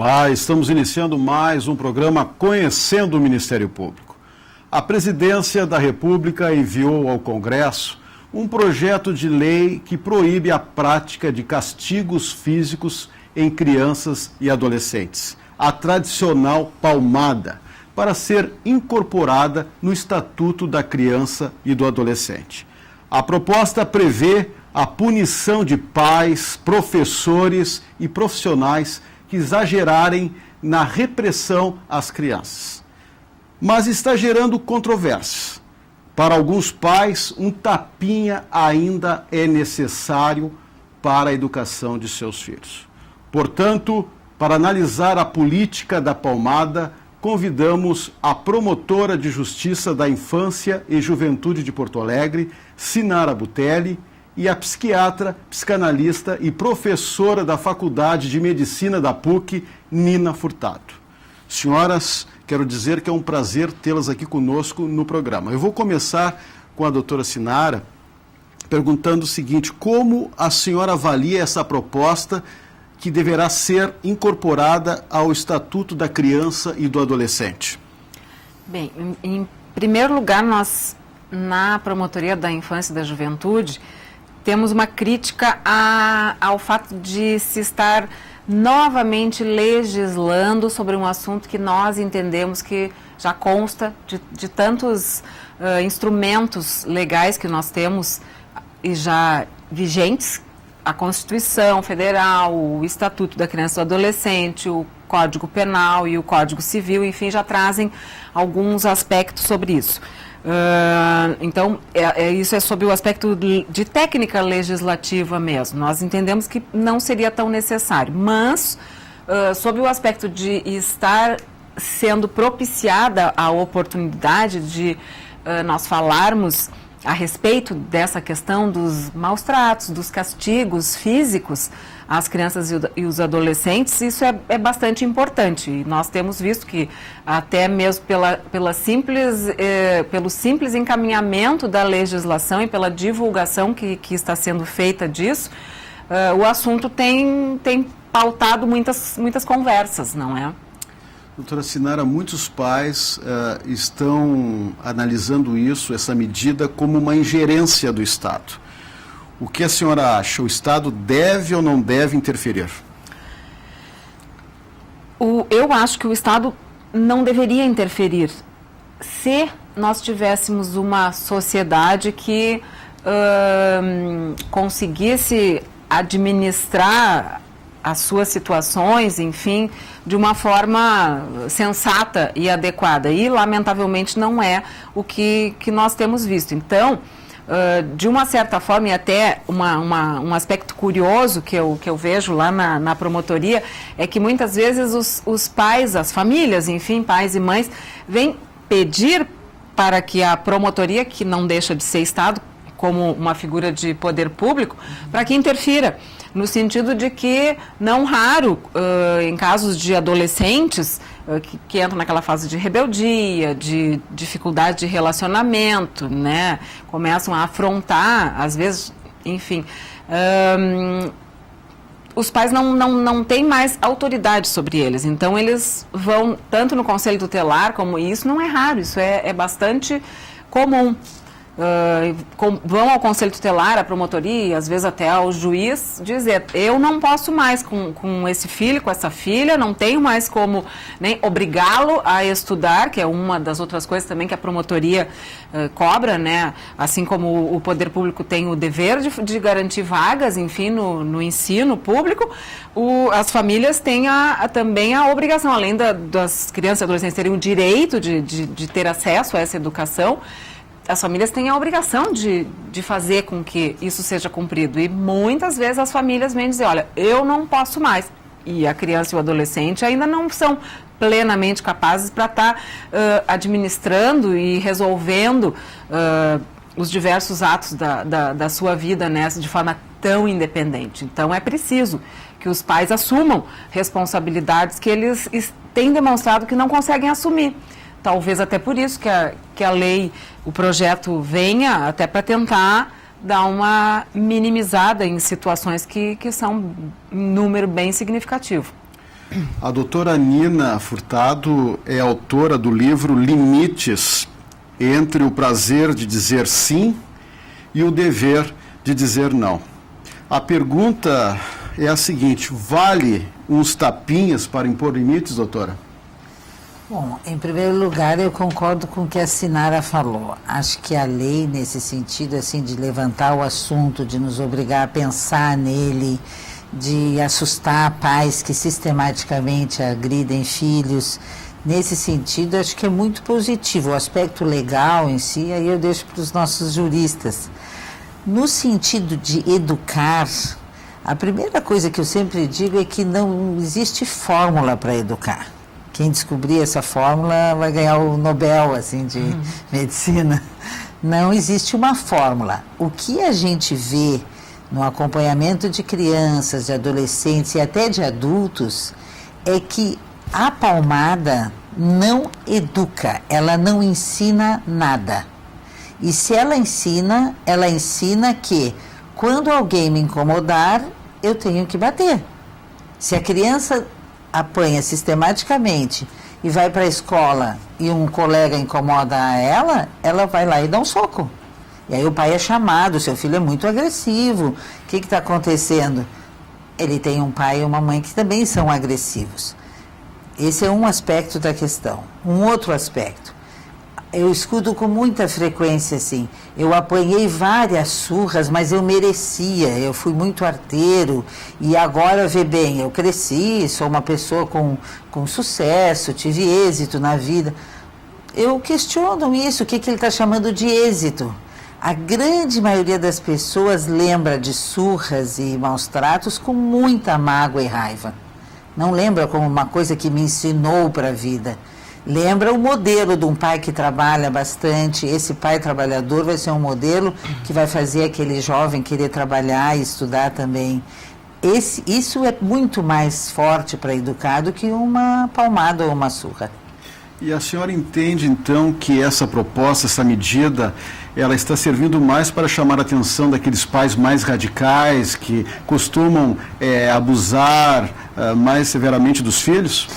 Olá, estamos iniciando mais um programa Conhecendo o Ministério Público. A Presidência da República enviou ao Congresso um projeto de lei que proíbe a prática de castigos físicos em crianças e adolescentes, a tradicional palmada, para ser incorporada no Estatuto da Criança e do Adolescente. A proposta prevê a punição de pais, professores e profissionais que exagerarem na repressão às crianças. Mas está gerando controvérsias. Para alguns pais, um tapinha ainda é necessário para a educação de seus filhos. Portanto, para analisar a política da palmada, convidamos a promotora de Justiça da Infância e Juventude de Porto Alegre, Sinara Butelli, e a psiquiatra, psicanalista e professora da Faculdade de Medicina da PUC, Nina Furtado. Senhoras, quero dizer que é um prazer tê-las aqui conosco no programa. Eu vou começar com a doutora Sinara, perguntando o seguinte: como a senhora avalia essa proposta que deverá ser incorporada ao Estatuto da Criança e do Adolescente? Bem, em primeiro lugar, nós, na Promotoria da Infância e da Juventude, temos uma crítica ao fato de se estar novamente legislando sobre um assunto que nós entendemos que já consta de tantos instrumentos legais que nós temos e já vigentes, a Constituição Federal, o Estatuto da Criança e do Adolescente, o Código Penal e o Código Civil, enfim, já trazem alguns aspectos sobre isso. Então, isso é sobre o aspecto de técnica legislativa mesmo. Nós entendemos que não seria tão necessário, mas sobre o aspecto de estar sendo propiciada a oportunidade de nós falarmos a respeito dessa questão dos maus tratos, dos castigos físicos às crianças e os adolescentes, isso é bastante importante. E nós temos visto que até mesmo pelo simples encaminhamento da legislação e pela divulgação que está sendo feita disso, o assunto tem pautado muitas conversas, não é? Doutora Sinara, muitos pais estão analisando essa medida, como uma ingerência do Estado. O que a senhora acha? O Estado deve ou não deve interferir? Eu acho que o Estado não deveria interferir se nós tivéssemos uma sociedade que conseguisse administrar as suas situações, enfim, de uma forma sensata e adequada. E, lamentavelmente, não é o que nós temos visto. Então, de uma certa forma, e até um aspecto curioso que eu vejo lá na promotoria, é que muitas vezes os pais, as famílias, enfim, pais e mães, vêm pedir para que a promotoria, que não deixa de ser Estado, como uma figura de poder público, para que interfira. No sentido de que, não raro, em casos de adolescentes que entram naquela fase de rebeldia, de dificuldade de relacionamento, né, começam a afrontar, às vezes, enfim, os pais não têm mais autoridade sobre eles. Então, eles vão tanto no Conselho Tutelar, como isso não é raro, isso é bastante comum. Vão ao Conselho Tutelar, à promotoria, às vezes até ao juiz, dizer: eu não posso mais com esse filho, com essa filha, não tenho mais como nem obrigá-lo a estudar, que é uma das outras coisas também que a promotoria cobra, né? Assim como o poder público tem o dever de garantir vagas, enfim, no ensino público, as famílias têm também a obrigação, além das crianças e adolescentes terem o direito de ter acesso a essa educação. As famílias têm a obrigação de fazer com que isso seja cumprido. E muitas vezes as famílias vêm dizer: olha, eu não posso mais. E a criança e o adolescente ainda não são plenamente capazes para estar administrando e resolvendo os diversos atos da sua vida, né, de forma tão independente. Então é preciso que os pais assumam responsabilidades que eles têm demonstrado que não conseguem assumir. Talvez até por isso que a lei, o projeto venha até para tentar dar uma minimizada em situações que são um número bem significativo. A doutora Nina Furtado é autora do livro Limites entre o prazer de dizer sim e o dever de dizer não. A pergunta é a seguinte: vale uns tapinhas para impor limites, doutora? Bom, em primeiro lugar, eu concordo com o que a Sinara falou. Acho que a lei, nesse sentido, assim, de levantar o assunto, de nos obrigar a pensar nele, de assustar pais que sistematicamente agridem filhos, nesse sentido, acho que é muito positivo. O aspecto legal em si, aí eu deixo para os nossos juristas. No sentido de educar, a primeira coisa que eu sempre digo é que não existe fórmula para educar. Quem descobrir essa fórmula vai ganhar o Nobel, assim, de medicina. Não existe uma fórmula. O que a gente vê no acompanhamento de crianças, de adolescentes e até de adultos é que a palmada não educa, ela não ensina nada. E se ela ensina que quando alguém me incomodar, eu tenho que bater. Se a criança apanha sistematicamente e vai para a escola e um colega incomoda ela, ela vai lá e dá um soco. E aí o pai é chamado, seu filho é muito agressivo, o que está acontecendo? Ele tem um pai e uma mãe que também são agressivos. Esse é um aspecto da questão. Um outro aspecto, eu escuto com muita frequência assim, eu apanhei várias surras, mas eu merecia, eu fui muito arteiro e agora, vê bem, eu cresci, sou uma pessoa com sucesso, tive êxito na vida. Eu questiono isso, o que ele está chamando de êxito? A grande maioria das pessoas lembra de surras e maus tratos com muita mágoa e raiva. Não lembra como uma coisa que me ensinou para a vida. Lembra o modelo de um pai que trabalha bastante. Esse pai trabalhador vai ser um modelo que vai fazer aquele jovem querer trabalhar e estudar também. Isso é muito mais forte para educar do que uma palmada ou uma surra. E a senhora entende, então, que essa proposta, essa medida, ela está servindo mais para chamar a atenção daqueles pais mais radicais que costumam abusar mais severamente dos filhos?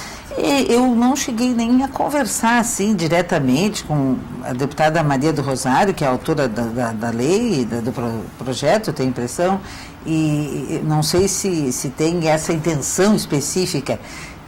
Eu não cheguei nem a conversar assim diretamente com a deputada Maria do Rosário, que é a autora da lei, do projeto, tenho impressão, e não sei se tem essa intenção específica.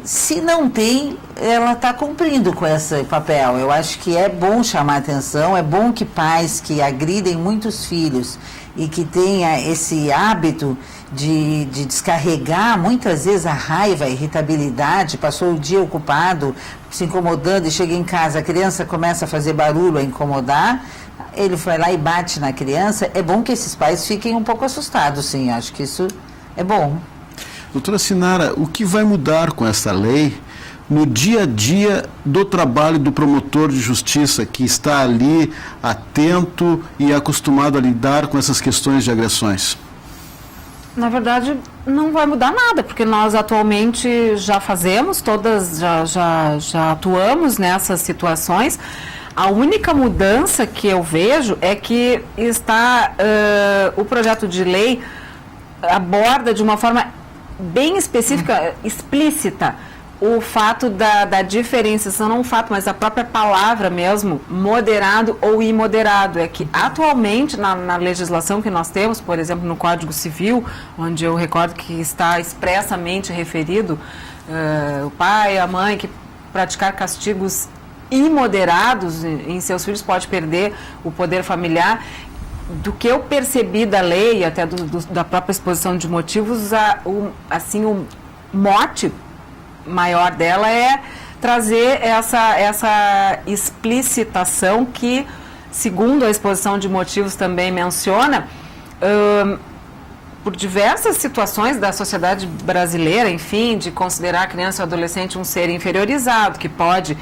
Se não tem, ela está cumprindo com esse papel. Eu acho que é bom chamar atenção, é bom que pais que agridem muitos filhos e que tenha esse hábito de descarregar muitas vezes a raiva, a irritabilidade, passou o dia ocupado, se incomodando e chega em casa, a criança começa a fazer barulho, a incomodar, ele vai lá e bate na criança. É bom que esses pais fiquem um pouco assustados, sim, acho que isso é bom. Doutora Sinara, o que vai mudar com essa lei no dia a dia do trabalho do promotor de justiça que está ali atento e acostumado a lidar com essas questões de agressões? Na verdade, não vai mudar nada, porque nós atualmente já fazemos, já atuamos nessas situações. A única mudança que eu vejo é que o projeto de lei aborda de uma forma bem específica, explícita, o fato da diferenciação, não o fato, mas a própria palavra mesmo, moderado ou imoderado. É que atualmente na legislação que nós temos, por exemplo, no Código Civil, onde eu recordo que está expressamente referido o pai, a mãe que praticar castigos imoderados em seus filhos pode perder o poder familiar. Do que eu percebi da lei, até da própria exposição de motivos, o mote maior dela é trazer essa explicitação que, segundo a exposição de motivos também menciona, por diversas situações da sociedade brasileira, enfim, de considerar a criança ou adolescente um ser inferiorizado, que pode,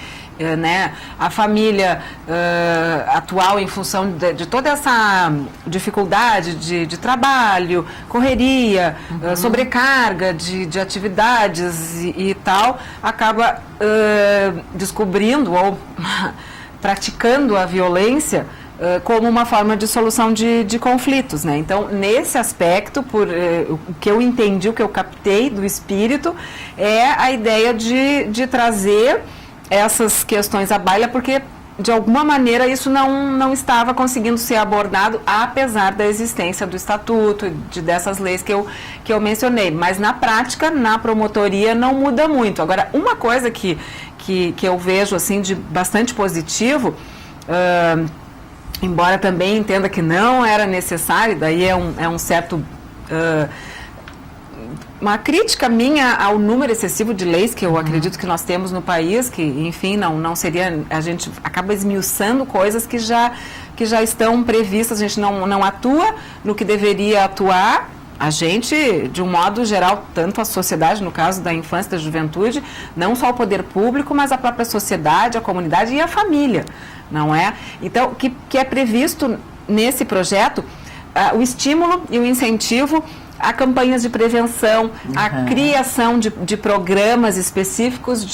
a família atual em função de toda essa dificuldade de trabalho, correria, sobrecarga de atividades e tal, acaba descobrindo ou praticando a violência como uma forma de solução de conflitos, né? Então, nesse aspecto, o que eu entendi, o que eu captei do espírito, é a ideia de trazer essas questões à baila, porque de alguma maneira isso não estava conseguindo ser abordado, apesar da existência do estatuto, dessas leis que eu mencionei. Mas na prática, na promotoria, não muda muito. Agora, uma coisa que eu vejo assim de bastante positivo, embora também entenda que não era necessário, daí é um certo... uma crítica minha ao número excessivo de leis que eu acredito que nós temos no país, que, enfim, não seria... A gente acaba esmiuçando coisas que já estão previstas, a gente não atua no que deveria atuar. A gente, de um modo geral, tanto a sociedade, no caso da infância e da juventude, não só o poder público, mas a própria sociedade, a comunidade e a família, não é? Então, que é previsto nesse projeto o estímulo e o incentivo a campanhas de prevenção, a criação de programas específicos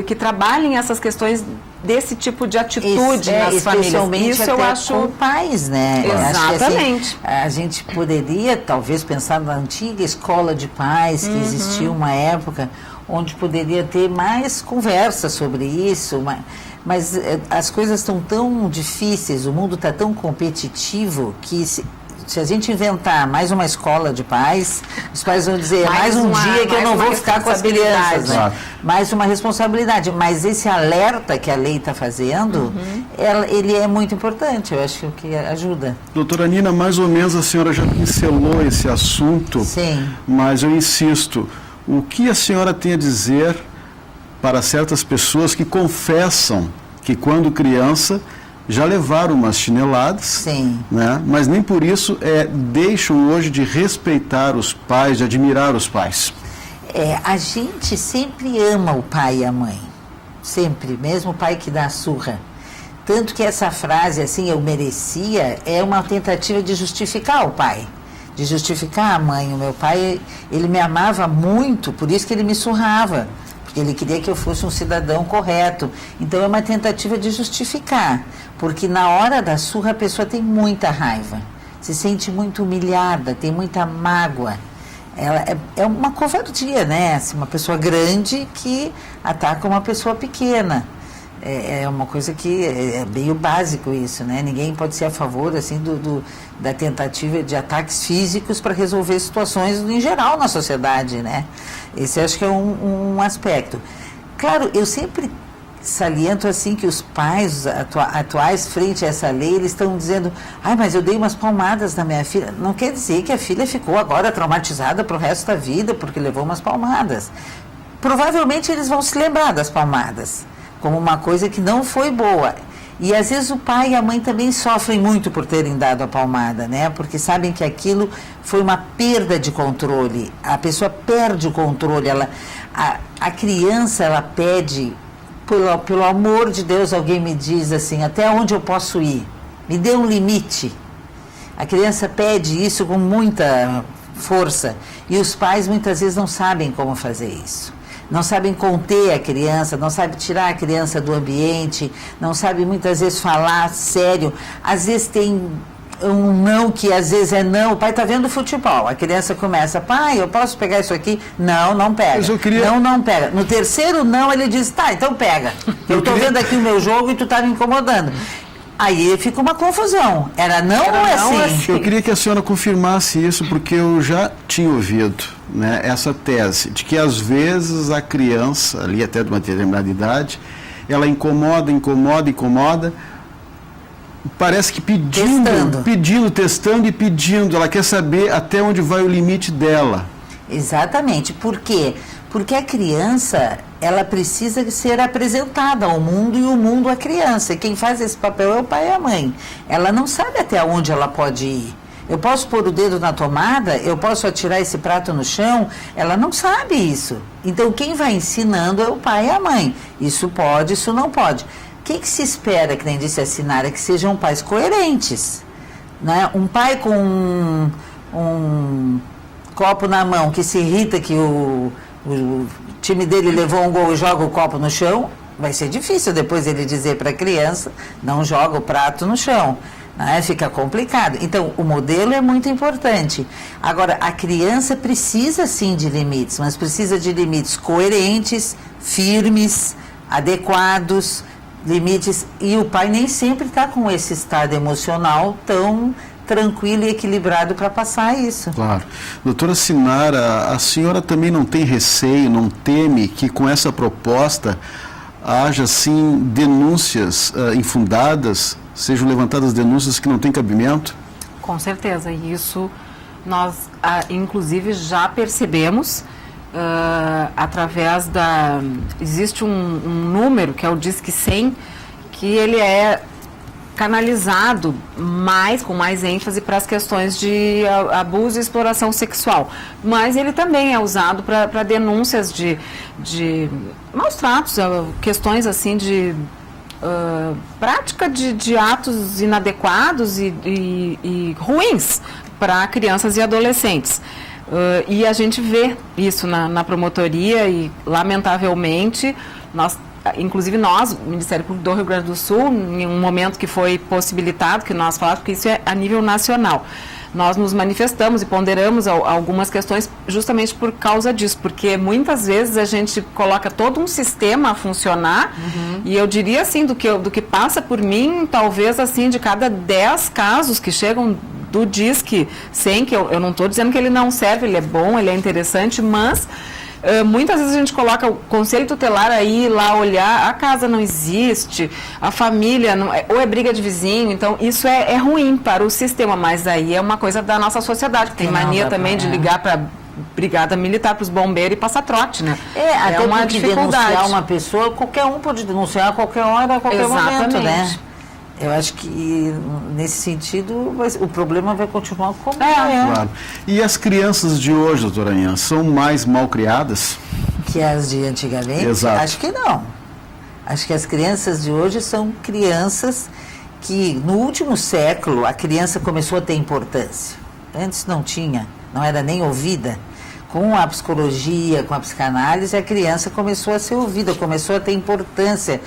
que trabalhem essas questões desse tipo de atitude nas famílias. Isso eu acho com pais, né? Exatamente. Acho que, assim, a gente poderia talvez pensar na antiga escola de pais que existia uma época onde poderia ter mais conversa sobre isso, mas as coisas estão tão difíceis, o mundo está tão competitivo que se a gente inventar mais uma escola de pais, os pais vão dizer, mais um dia que eu não vou ficar com as crianças, né? Mais uma responsabilidade. Mas esse alerta que a lei está fazendo, ele é muito importante, eu acho que ajuda. Doutora Nina, mais ou menos a senhora já pincelou esse assunto, sim, mas eu insisto, o que a senhora tem a dizer para certas pessoas que confessam que quando criança já levaram umas chineladas, sim, né? Mas nem por isso deixam hoje de respeitar os pais, de admirar os pais? A gente sempre ama o pai e a mãe, sempre, mesmo o pai que dá a surra. Tanto que essa frase, assim, eu merecia, é uma tentativa de justificar o pai, de justificar a mãe. O meu pai, ele me amava muito, por isso que ele me surrava, porque ele queria que eu fosse um cidadão correto. Então é uma tentativa de justificar, porque na hora da surra a pessoa tem muita raiva, se sente muito humilhada, tem muita mágoa. Ela é uma covardia, né? Assim, uma pessoa grande que ataca uma pessoa pequena. É uma coisa que é meio básico isso, né? Ninguém pode ser a favor, assim, da tentativa de ataques físicos para resolver situações em geral na sociedade, né? Esse acho que é um aspecto. Claro, eu sempre saliento, assim, que os pais atuais, frente a essa lei, eles estão dizendo, mas eu dei umas palmadas na minha filha. Não quer dizer que a filha ficou agora traumatizada para o resto da vida porque levou umas palmadas. Provavelmente eles vão se lembrar das palmadas como uma coisa que não foi boa. E às vezes o pai e a mãe também sofrem muito por terem dado a palmada, né? Porque sabem que aquilo foi uma perda de controle. A pessoa perde o controle. A criança, ela pede, pelo amor de Deus, alguém me diz assim, até onde eu posso ir? Me dê um limite. A criança pede isso com muita força. E os pais muitas vezes não sabem como fazer isso. Não sabem conter a criança, não sabem tirar a criança do ambiente, não sabem muitas vezes falar sério. Às vezes tem um não que às vezes é não. O pai está vendo futebol, a criança começa, pai, eu posso pegar isso aqui? Não pega. Não pega. No terceiro não, ele diz, tá, então pega. Eu estou vendo aqui o meu jogo e tu está me incomodando. Aí fica uma confusão. Era não ou é assim? Eu queria que a senhora confirmasse isso, porque eu já tinha ouvido, né, essa tese, de que às vezes a criança, ali até de uma determinada idade, ela incomoda, parece que testando e pedindo, ela quer saber até onde vai o limite dela. Exatamente. Por quê? Porque a criança, ela precisa ser apresentada ao mundo e o mundo à criança. E quem faz esse papel é o pai e a mãe. Ela não sabe até onde ela pode ir. Eu posso pôr o dedo na tomada, eu posso atirar esse prato no chão, ela não sabe isso. Então quem vai ensinando é o pai e a mãe. Isso pode, isso não pode. O que se espera, que nem disse a Sinara, que sejam pais coerentes, né? Um pai com um copo na mão que se irrita que o time dele levou um gol e joga o copo no chão, vai ser difícil depois ele dizer para a criança, não joga o prato no chão. Né? Fica complicado. Então, o modelo é muito importante. Agora, a criança precisa sim de limites, mas precisa de limites coerentes, firmes, adequados, limites. E o pai nem sempre está com esse estado emocional tão tranquilo e equilibrado para passar isso. Claro. Doutora Sinara, a senhora também não tem receio, não teme que com essa proposta haja, assim, denúncias infundadas, sejam levantadas denúncias que não têm cabimento? Com certeza, e isso nós, inclusive, já percebemos através da... Existe um número, que é o Disque 100, que ele é canalizado com mais ênfase para as questões de abuso e exploração sexual. Mas ele também é usado para denúncias de maus tratos, questões assim de prática de atos inadequados e ruins para crianças e adolescentes. E a gente vê isso na promotoria e, lamentavelmente, inclusive nós, o Ministério Público do Rio Grande do Sul, em um momento que foi possibilitado, que nós falamos, porque isso é a nível nacional, nós nos manifestamos e ponderamos algumas questões justamente por causa disso, porque muitas vezes a gente coloca todo um sistema a funcionar, e eu diria assim, do que passa por mim, talvez assim, de cada 10 casos que chegam do Disque 100, que eu não estou dizendo que ele não serve, ele é bom, ele é interessante, mas muitas vezes a gente coloca o conselho tutelar aí lá olhar, a casa não existe, a família, ou é briga de vizinho, então isso é ruim para o sistema, mas aí é uma coisa da nossa sociedade, que tem mania também de ligar para brigada militar, para os bombeiros e passar trote, né? Até uma dificuldade. Denunciar uma pessoa, qualquer um pode denunciar a qualquer hora, a qualquer momento, né? Eu acho que, nesse sentido, o problema vai continuar como é. Claro. E as crianças de hoje, doutora Inha, são mais mal criadas? Que as de antigamente? Exato. Acho que não. Acho que as crianças de hoje são crianças que, no último século, a criança começou a ter importância. Antes não tinha, não era nem ouvida. Com a psicologia, com a psicanálise, a criança começou a ser ouvida, começou a ter importância.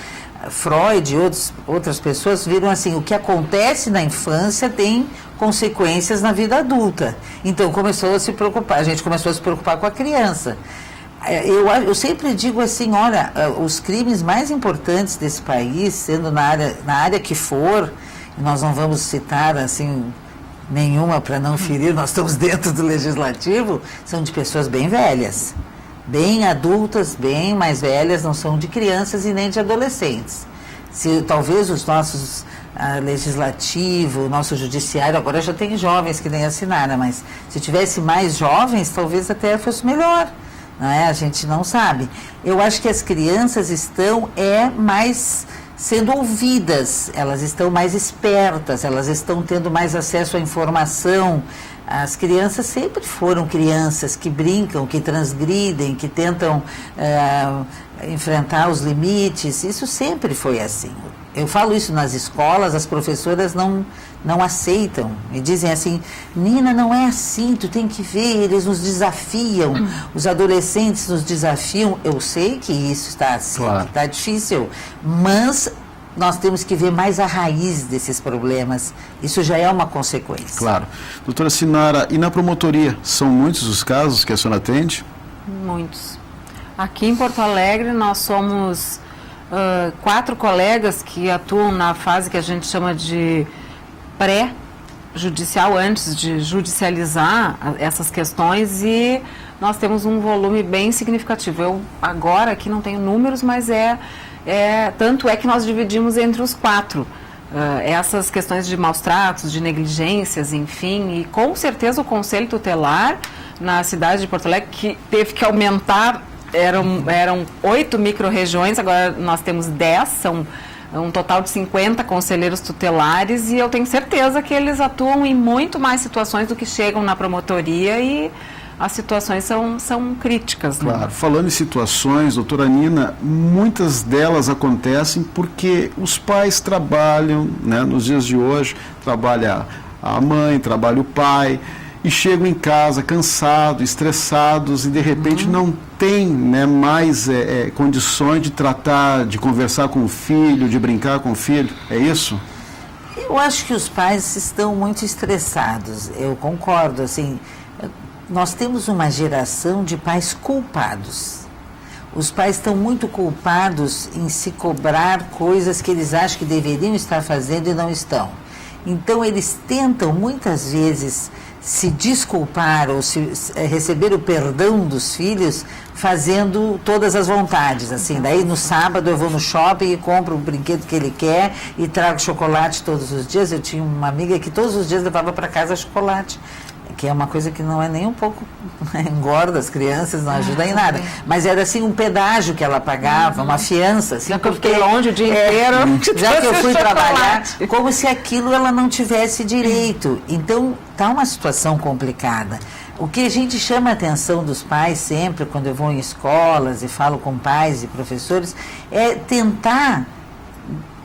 Freud e outras pessoas viram assim, o que acontece na infância tem consequências na vida adulta. Então começou a se preocupar, a gente começou a se preocupar com a criança. Eu sempre digo assim, olha, os crimes mais importantes desse país, sendo na área que for, nós não vamos citar assim nenhuma para não ferir, nós estamos dentro do legislativo, são de pessoas bem velhas. Bem adultas, bem mais velhas, não são de crianças e nem de adolescentes. Talvez os nossos legislativo, o nosso judiciário, agora já tem jovens que nem assinaram, mas se tivesse mais jovens, talvez até fosse melhor, não é? A gente não sabe. Eu acho que as crianças estão mais sendo ouvidas, elas estão mais espertas, elas estão tendo mais acesso à informação. As crianças sempre foram crianças que brincam, que transgridem, que tentam enfrentar os limites. Isso sempre foi assim. Eu falo isso nas escolas, as professoras não aceitam. Me dizem assim, Nina, não é assim, tu tem que ver, eles nos desafiam, os adolescentes nos desafiam. Eu sei que isso está assim, claro, está difícil, mas nós temos que ver mais a raiz desses problemas. Isso já é uma consequência. Claro. Doutora Sinara, e na promotoria, são muitos os casos que a senhora atende? Muitos. Aqui em Porto Alegre nós somos 4 colegas que atuam na fase que a gente chama de pré-judicial, antes de judicializar essas questões, e nós temos um volume bem significativo. Eu agora aqui não tenho números, mas tanto é que nós dividimos entre os 4 essas questões de maus tratos, de negligências, enfim, e com certeza o Conselho Tutelar na cidade de Porto Alegre, que teve que aumentar, eram 8 micro-regiões, agora nós temos 10, são um total de 50 conselheiros tutelares, e eu tenho certeza que eles atuam em muito mais situações do que chegam na promotoria, e as situações são críticas. Né? Claro, falando em situações, doutora Nina, muitas delas acontecem porque os pais trabalham, né, nos dias de hoje, trabalha a mãe, trabalha o pai, e chegam em casa cansados, estressados e de repente não tem, né, mais condições de tratar, de conversar com o filho, de brincar com o filho. É isso? Eu acho que os pais estão muito estressados, eu concordo, assim, nós temos uma geração de pais culpados. Os pais estão muito culpados em se cobrar coisas que eles acham que deveriam estar fazendo e não estão. Então, eles tentam, muitas vezes, se desculpar ou receber o perdão dos filhos fazendo todas as vontades. Assim, daí, no sábado, eu vou no shopping e compro o brinquedo que ele quer e trago chocolate todos os dias. Eu tinha uma amiga que todos os dias levava para casa chocolate, que é uma coisa que não é nem um pouco engorda as crianças, não ajuda em nada. Mas era assim um pedágio que ela pagava, uma fiança. Assim, já que eu fiquei longe o dia inteiro. Já que eu fui trabalhar, como se aquilo ela não tivesse direito. Então, está uma situação complicada. O que a gente chama a atenção dos pais sempre, quando eu vou em escolas e falo com pais e professores, é tentar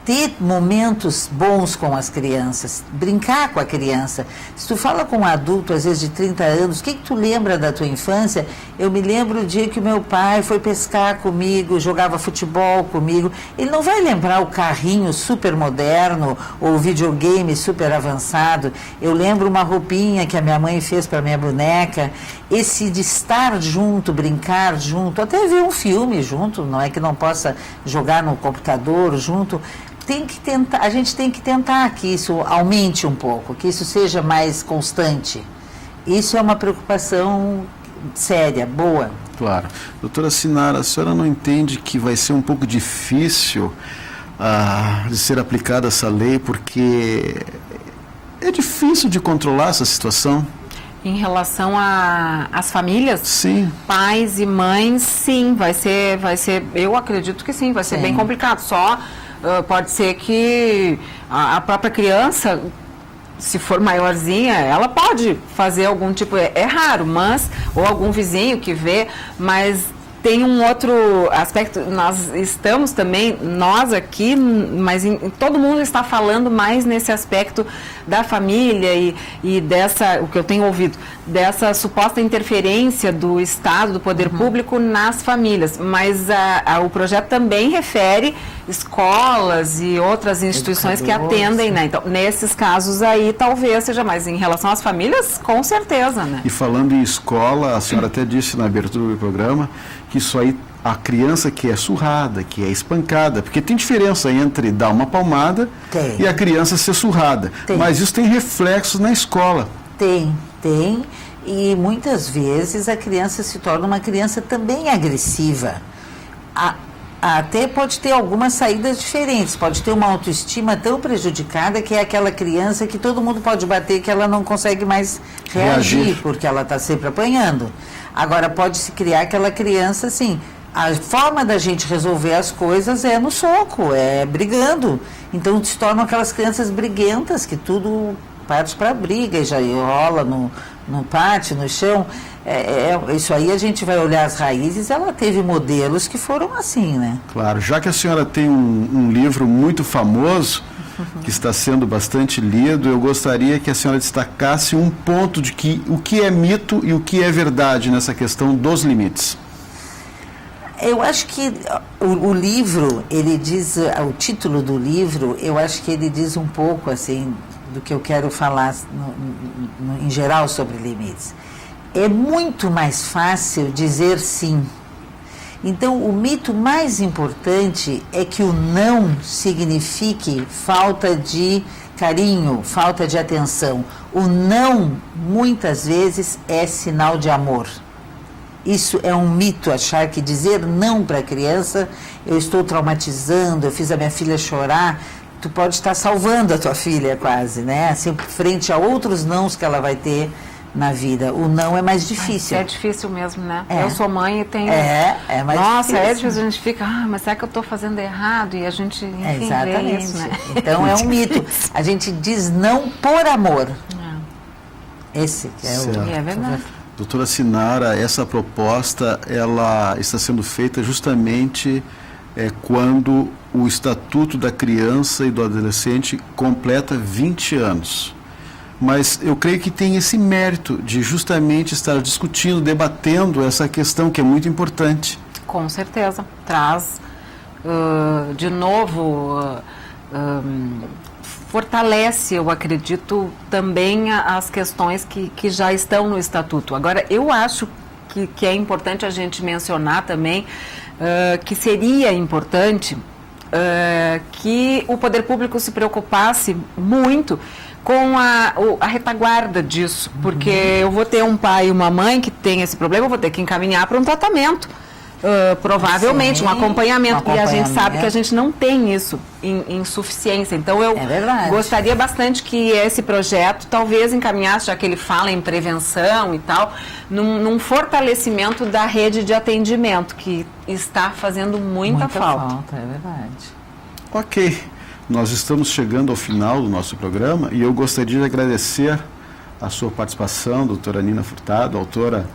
ter momentos bons com as crianças, brincar com a criança. Se tu fala com um adulto, às vezes de 30 anos, o que tu lembra da tua infância? Eu me lembro o dia que o meu pai foi pescar comigo, jogava futebol comigo. Ele não vai lembrar o carrinho super moderno ou o videogame super avançado. Eu lembro uma roupinha que a minha mãe fez para minha boneca. Esse de estar junto, brincar junto, até ver um filme junto, não é que não possa jogar no computador junto. Tem que tentar, a gente tem que tentar que isso aumente um pouco, que isso seja mais constante. Isso é uma preocupação séria, boa. Claro. Doutora Sinara, a senhora não entende que vai ser um pouco difícil de ser aplicada essa lei, porque é difícil de controlar essa situação? Em relação às famílias, sim, pais e mães, sim, vai ser, eu acredito que sim, vai ser bem complicado. Só pode ser que a própria criança, se for maiorzinha, ela pode fazer algum tipo, é raro, mas, ou algum vizinho que vê, mas tem um outro aspecto, nós estamos também, nós aqui, mas todo mundo está falando mais nesse aspecto da família e dessa, o que eu tenho ouvido, dessa suposta interferência do Estado, do poder público nas famílias, mas o projeto também refere escolas e outras instituições que atendem, né? Então, nesses casos aí, talvez seja mais em relação às famílias, com certeza, né? E falando em escola, a senhora até disse na abertura do programa que isso aí, a criança que é surrada, que é espancada, porque tem diferença entre dar uma palmada e a criança ser surrada. Mas isso tem reflexos na escola. Tem. E muitas vezes a criança se torna uma criança também agressiva. Até pode ter algumas saídas diferentes, pode ter uma autoestima tão prejudicada que é aquela criança que todo mundo pode bater, que ela não consegue mais reagir. Porque ela está sempre apanhando. Agora, pode-se criar aquela criança assim, a forma da gente resolver as coisas é no soco, é brigando. Então, se tornam aquelas crianças briguentas, que tudo parte para briga e já rola no pátio, no chão. Isso aí a gente vai olhar as raízes, ela teve modelos que foram assim, né? Claro, já que a senhora tem um livro muito famoso, que está sendo bastante lido, eu gostaria que a senhora destacasse um ponto de que o que é mito e o que é verdade nessa questão dos limites. Eu acho que o livro, ele diz, o título do livro, eu acho que ele diz um pouco, assim, do que eu quero falar em geral sobre limites. É muito mais fácil dizer sim. Então, o mito mais importante é que o não signifique falta de carinho, falta de atenção. O não, muitas vezes, é sinal de amor. Isso é um mito, achar que dizer não para a criança, eu estou traumatizando, eu fiz a minha filha chorar, tu pode estar salvando a tua filha quase, né? Assim, frente a outros nãos que ela vai ter na vida. O não é mais difícil. É difícil mesmo, né? Eu sou mãe e tenho... É mais difícil. difícil. É difícil, a gente fica, mas será que eu estou fazendo errado? E a gente, enfim, exatamente. vê isso, né? Então, é um mito. A gente diz não por amor. Esse que é o... É verdade. Doutora Sinara, essa proposta, ela está sendo feita justamente quando o Estatuto da Criança e do Adolescente completa 20 anos. mas eu creio que tem esse mérito de justamente estar discutindo, debatendo essa questão que é muito importante. Com certeza. Traz, de novo, fortalece, eu acredito, também as questões que já estão no Estatuto. Agora, eu acho que é importante a gente mencionar também que seria importante que o poder público se preocupasse muito com a retaguarda disso, porque eu vou ter um pai e uma mãe que tem esse problema, eu vou ter que encaminhar para um tratamento, provavelmente, um acompanhamento, e a gente sabe que a gente não tem isso em suficiência. Então eu gostaria bastante que esse projeto talvez encaminhasse, já que ele fala em prevenção e tal, num fortalecimento da rede de atendimento, que está fazendo muita falta. É verdade. Ok, nós estamos chegando ao final do nosso programa e eu gostaria de agradecer a sua participação, doutora Nina Furtado, autora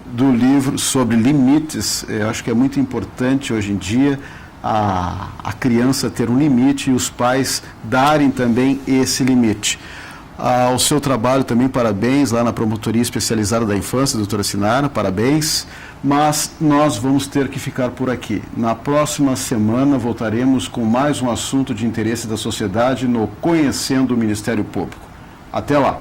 do livro sobre limites. Eu acho que é muito importante hoje em dia a criança ter um limite e os pais darem também esse limite. Ao seu trabalho também, parabéns, lá na Promotoria Especializada da Infância, doutora Sinara, parabéns. Mas nós vamos ter que ficar por aqui. Na próxima semana voltaremos com mais um assunto de interesse da sociedade no Conhecendo o Ministério Público. Até lá!